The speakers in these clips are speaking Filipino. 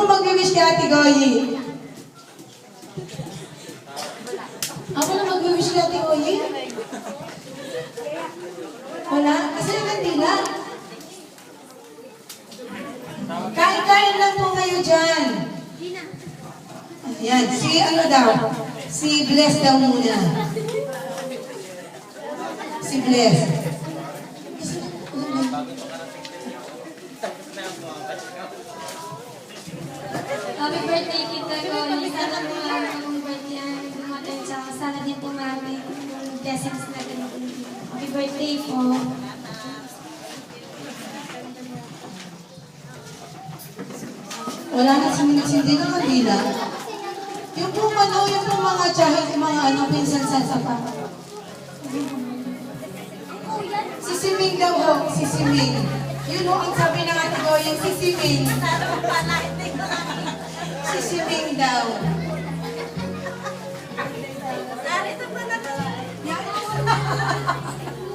mag-wish kay Ate Goyi? Ako na mag-wish kay Ate Goyi? Wala? Kasi nagkandila. Kain-kain lang po kayo dyan. Ayan, si ano daw? Si Bless daw muna. Si Bless. Happy birthday, Kita Goni. Sana po ang birthday ang dumating. Tsaka sana din po marami yung blessings natin. Happy birthday po. Wala na hindi na kandila. Yung po ano, yung po mga tsahit, mga ano, pinsan sa pa. Si Siming daw ho, si Siming. Yun ho, ang sabi ng ate ko, yung si Siming. Si Siming daw.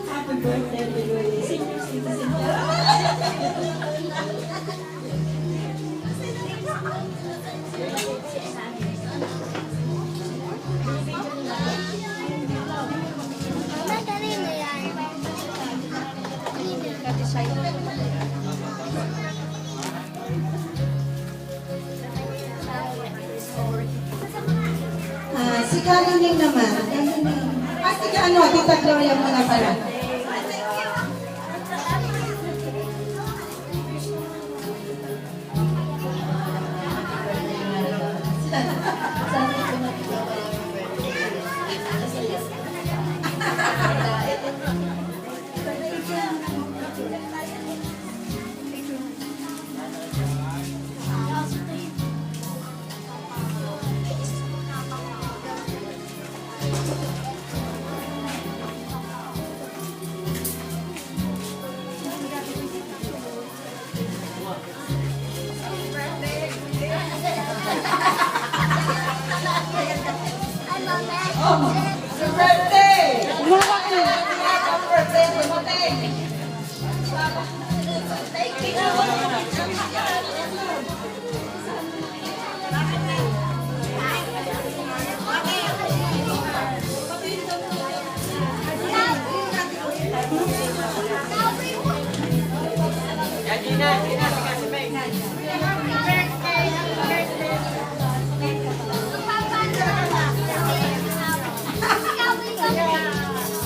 Happy birthday, Bigoy. Senior citizen daw. Si Kaluning naman. Si ano, Tita Gloria mo na pala. Happy birthday! Happy birthday, dumating! Gina, kasih baik.